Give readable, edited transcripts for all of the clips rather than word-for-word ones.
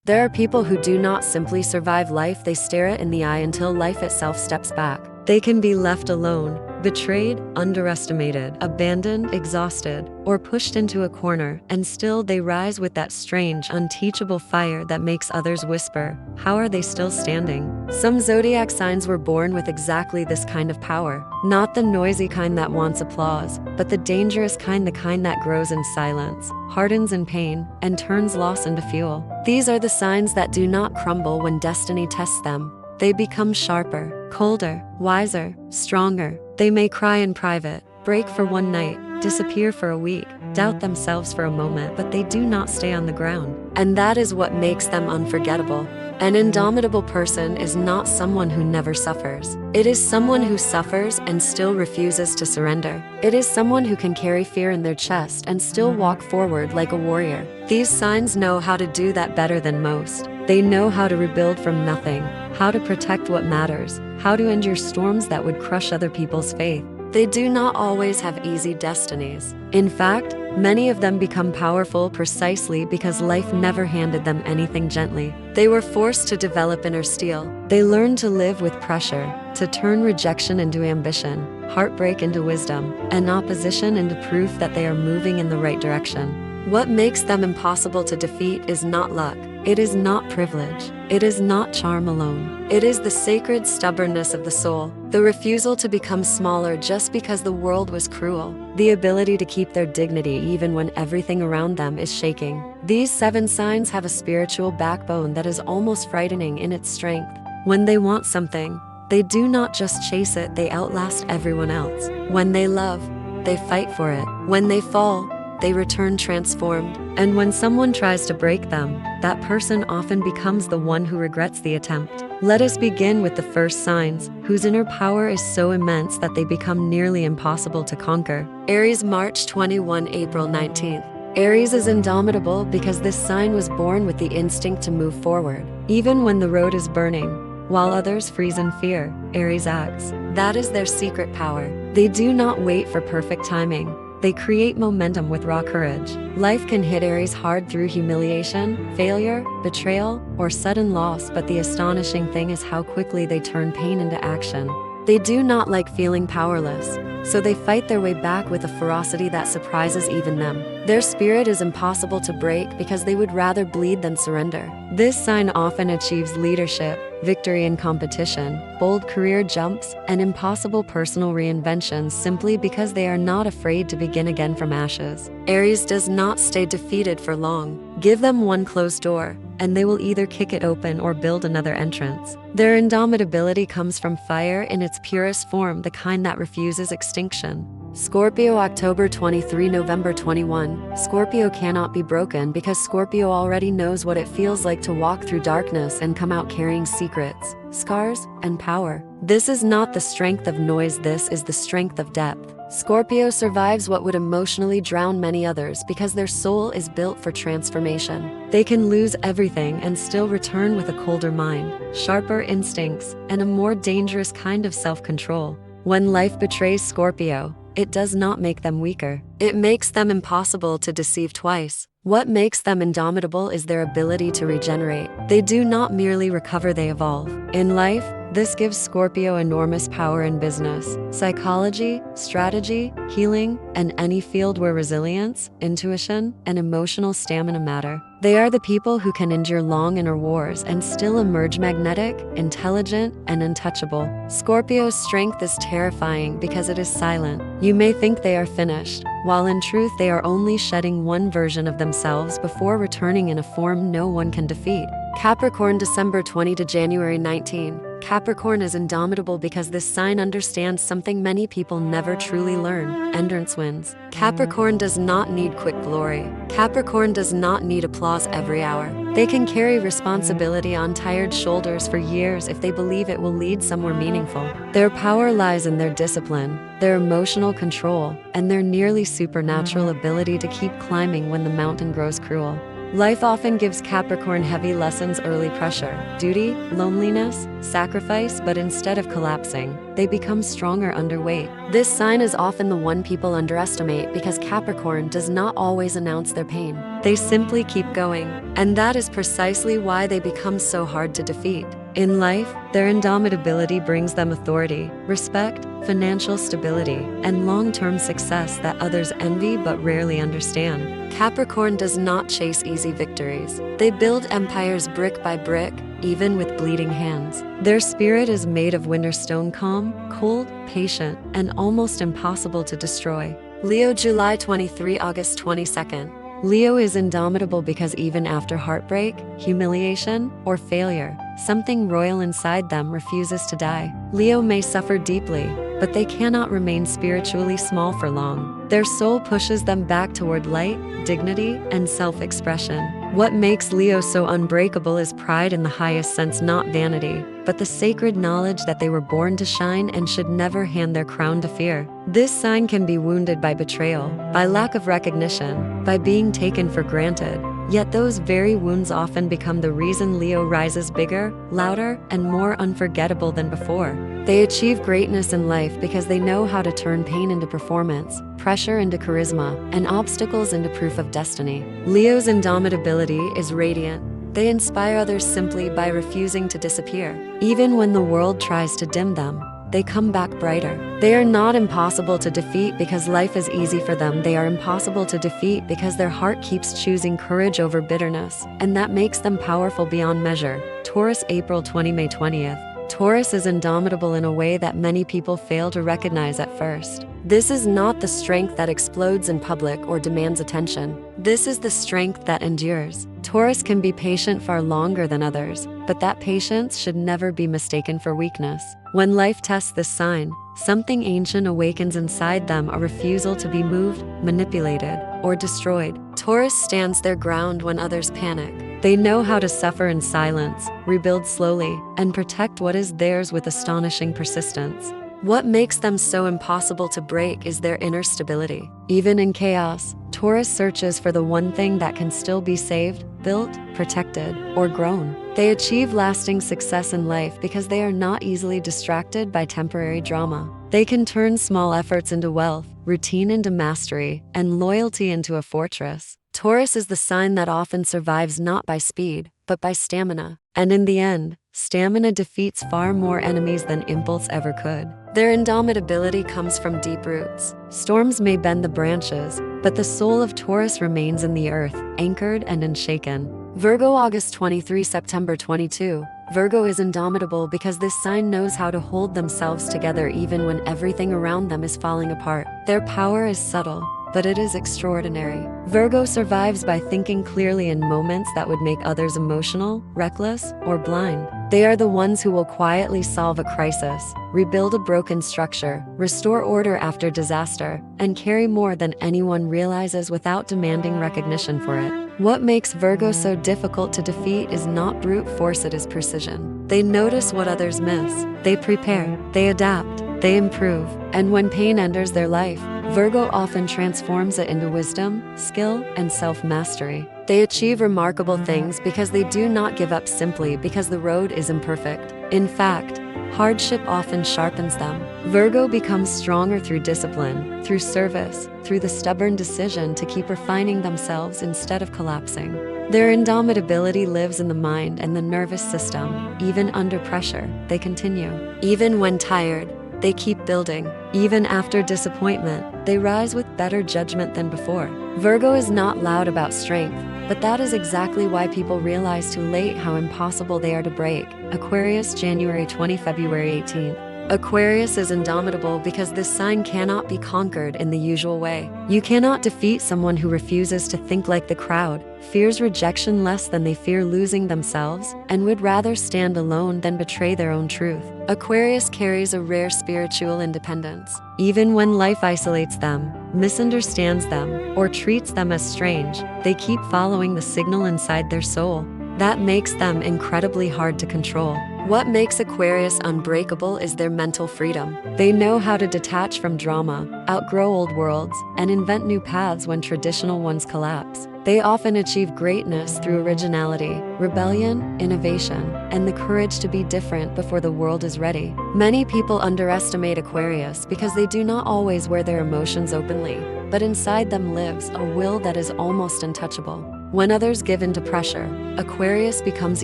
There are people who do not simply survive life, they stare it in the eye until life itself steps back. They can be left alone, betrayed, underestimated, abandoned, exhausted, or pushed into a corner, and still they rise with that strange, unteachable fire that makes others whisper, "How are they still standing?" Some zodiac signs were born with exactly this kind of power. Not the noisy kind that wants applause, but the dangerous kind, the kind that grows in silence, hardens in pain, and turns loss into fuel. These are the signs that do not crumble when destiny tests them. They become sharper, colder, wiser, stronger. They may cry in private, break for one night, disappear for a week, doubt themselves for a moment, but they do not stay on the ground. And that is what makes them unforgettable. An indomitable person is not someone who never suffers. It is someone who suffers and still refuses to surrender. It is someone who can carry fear in their chest and still walk forward like a warrior. These signs know how to do that better than most. They know how to rebuild from nothing, how to protect what matters, how to endure storms that would crush other people's faith. They do not always have easy destinies. In fact, many of them become powerful precisely because life never handed them anything gently. They were forced to develop inner steel. They learned to live with pressure, to turn rejection into ambition, heartbreak into wisdom, and opposition into proof that they are moving in the right direction. What makes them impossible to defeat is not luck. It is not privilege. It is not charm alone. It is the sacred stubbornness of the soul, the refusal to become smaller just because the world was cruel, the ability to keep their dignity even when everything around them is shaking. These 7 signs have a spiritual backbone that is almost frightening in its strength. When they want something, they do not just chase it, they outlast everyone else. When they love, they fight for it. When they fall, they return transformed. And when someone tries to break them, that person often becomes the one who regrets the attempt. Let us begin with the first signs, whose inner power is so immense that they become nearly impossible to conquer. Aries, March 21, April 19th. Aries is indomitable because this sign was born with the instinct to move forward. Even when the road is burning, while others freeze in fear, Aries acts. That is their secret power. They do not wait for perfect timing. They create momentum with raw courage. Life can hit Aries hard through humiliation, failure, betrayal, or sudden loss, but the astonishing thing is how quickly they turn pain into action. They do not like feeling powerless, so they fight their way back with a ferocity that surprises even them. Their spirit is impossible to break because they would rather bleed than surrender. This sign often achieves leadership, victory in competition, bold career jumps, and impossible personal reinventions simply because they are not afraid to begin again from ashes. Aries does not stay defeated for long. Give them one closed door, and they will either kick it open or build another entrance. Their indomitability comes from fire in its purest form, the kind that refuses extinction. Scorpio, October 23, November 21. Scorpio cannot be broken because Scorpio already knows what it feels like to walk through darkness and come out carrying secrets, scars, and power. This is not the strength of noise, this is the strength of depth. Scorpio survives what would emotionally drown many others because their soul is built for transformation. They can lose everything and still return with a colder mind, sharper instincts, and a more dangerous kind of self-control. When life betrays Scorpio, it does not make them weaker. It makes them impossible to deceive twice. What makes them indomitable is their ability to regenerate. They do not merely recover, they evolve. In life, this gives Scorpio enormous power in business, psychology, strategy, healing, and any field where resilience, intuition, and emotional stamina matter. They are the people who can endure long inner wars and still emerge magnetic, intelligent, and untouchable. Scorpio's strength is terrifying because it is silent. You may think they are finished, while in truth they are only shedding one version of themselves before returning in a form no one can defeat. Capricorn, December 20 to January 19. Capricorn is indomitable because this sign understands something many people never truly learn: endurance wins. Capricorn does not need quick glory. Capricorn does not need applause every hour. They can carry responsibility on tired shoulders for years if they believe it will lead somewhere meaningful. Their power lies in their discipline, their emotional control, and their nearly supernatural ability to keep climbing when the mountain grows cruel. Life often gives Capricorn heavy lessons: early pressure, duty, loneliness, sacrifice, but instead of collapsing, they become stronger under weight. This sign is often the one people underestimate because Capricorn does not always announce their pain. They simply keep going, and that is precisely why they become so hard to defeat. In life, their indomitability brings them authority, respect, financial stability, and long-term success that others envy but rarely understand. Capricorn does not chase easy victories. They build empires brick by brick, even with bleeding hands. Their spirit is made of winter stone, calm, cold, patient, and almost impossible to destroy. Leo, July 23, August 22nd. Leo is indomitable because even after heartbreak, humiliation, or failure, something royal inside them refuses to die. Leo may suffer deeply, but they cannot remain spiritually small for long. Their soul pushes them back toward light, dignity, and self-expression. What makes Leo so unbreakable is pride in the highest sense, not vanity, but the sacred knowledge that they were born to shine and should never hand their crown to fear. This sign can be wounded by betrayal, by lack of recognition, by being taken for granted. Yet those very wounds often become the reason Leo rises bigger, louder, and more unforgettable than before. They achieve greatness in life because they know how to turn pain into performance, pressure into charisma, and obstacles into proof of destiny. Leo's indomitability is radiant. They inspire others simply by refusing to disappear. Even when the world tries to dim them, they come back brighter. They are not impossible to defeat because life is easy for them. They are impossible to defeat because their heart keeps choosing courage over bitterness, and that makes them powerful beyond measure. Taurus, April 20, May 20th. Taurus is indomitable in a way that many people fail to recognize at first. This is not the strength that explodes in public or demands attention. This is the strength that endures. Taurus can be patient far longer than others, but that patience should never be mistaken for weakness. When life tests this sign, something ancient awakens inside them, a refusal to be moved, manipulated, or destroyed. Taurus stands their ground when others panic. They know how to suffer in silence, rebuild slowly, and protect what is theirs with astonishing persistence. What makes them so impossible to break is their inner stability. Even in chaos, Taurus searches for the one thing that can still be saved, built, protected, or grown. They achieve lasting success in life because they are not easily distracted by temporary drama. They can turn small efforts into wealth, routine into mastery, and loyalty into a fortress. Taurus is the sign that often survives not by speed, but by stamina. And in the end, stamina defeats far more enemies than impulse ever could. Their indomitability comes from deep roots. Storms may bend the branches, but the soul of Taurus remains in the earth, anchored and unshaken. Virgo, August 23, September 22. Virgo is indomitable because this sign knows how to hold themselves together even when everything around them is falling apart. Their power is subtle, but it is extraordinary. Virgo survives by thinking clearly in moments that would make others emotional, reckless, or blind. They are the ones who will quietly solve a crisis, rebuild a broken structure, restore order after disaster, and carry more than anyone realizes without demanding recognition for it. What makes Virgo so difficult to defeat is not brute force, it is precision. They notice what others miss. They prepare, they adapt, they improve, and when pain enters their life, Virgo often transforms it into wisdom, skill, and self-mastery. They achieve remarkable things because they do not give up simply because the road is imperfect. In fact, hardship often sharpens them. Virgo becomes stronger through discipline, through service, through the stubborn decision to keep refining themselves instead of collapsing. Their indomitability lives in the mind and the nervous system. Even under pressure, they continue. Even when tired, they keep building. Even after disappointment, they rise with better judgment than before. Virgo is not loud about strength, but that is exactly why people realize too late how impossible they are to break. Aquarius, January 20, February 18th. Aquarius is indomitable because this sign cannot be conquered in the usual way. You cannot defeat someone who refuses to think like the crowd, fears rejection less than they fear losing themselves, and would rather stand alone than betray their own truth. Aquarius carries a rare spiritual independence. Even when life isolates them, misunderstands them, or treats them as strange, they keep following the signal inside their soul. That makes them incredibly hard to control. What makes Aquarius unbreakable is their mental freedom. They know how to detach from drama, outgrow old worlds, and invent new paths when traditional ones collapse. They often achieve greatness through originality, rebellion, innovation, and the courage to be different before the world is ready. Many people underestimate Aquarius because they do not always wear their emotions openly, but inside them lives a will that is almost untouchable. When others give in to pressure, Aquarius becomes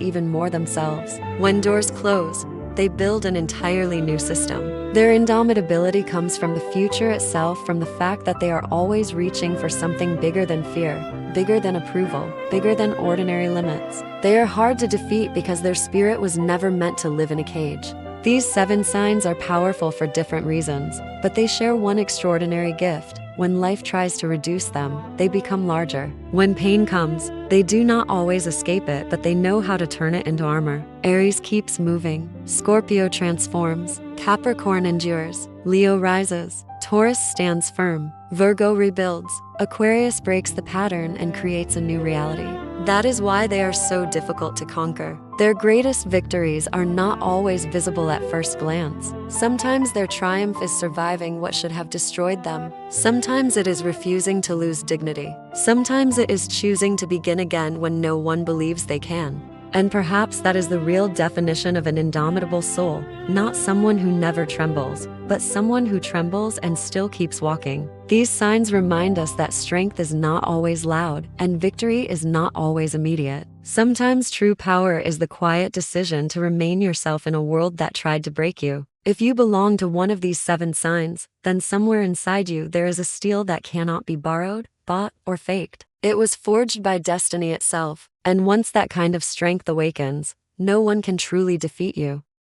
even more themselves. When doors close, they build an entirely new system. Their indomitability comes from the future itself, from the fact that they are always reaching for something bigger than fear, bigger than approval, bigger than ordinary limits. They are hard to defeat because their spirit was never meant to live in a cage. These 7 signs are powerful for different reasons, but they share one extraordinary gift. When life tries to reduce them, they become larger. When pain comes, they do not always escape it, but they know how to turn it into armor. Aries keeps moving. Scorpio transforms. Capricorn endures. Leo rises. Taurus stands firm. Virgo rebuilds. Aquarius breaks the pattern and creates a new reality. That is why they are so difficult to conquer. Their greatest victories are not always visible at first glance. Sometimes their triumph is surviving what should have destroyed them. Sometimes it is refusing to lose dignity. Sometimes it is choosing to begin again when no one believes they can. And perhaps that is the real definition of an indomitable soul, not someone who never trembles, but someone who trembles and still keeps walking. These signs remind us that strength is not always loud, and victory is not always immediate. Sometimes true power is the quiet decision to remain yourself in a world that tried to break you. If you belong to one of these 7 signs, then somewhere inside you there is a steel that cannot be borrowed, bought, or faked. It was forged by destiny itself, and once that kind of strength awakens, no one can truly defeat you.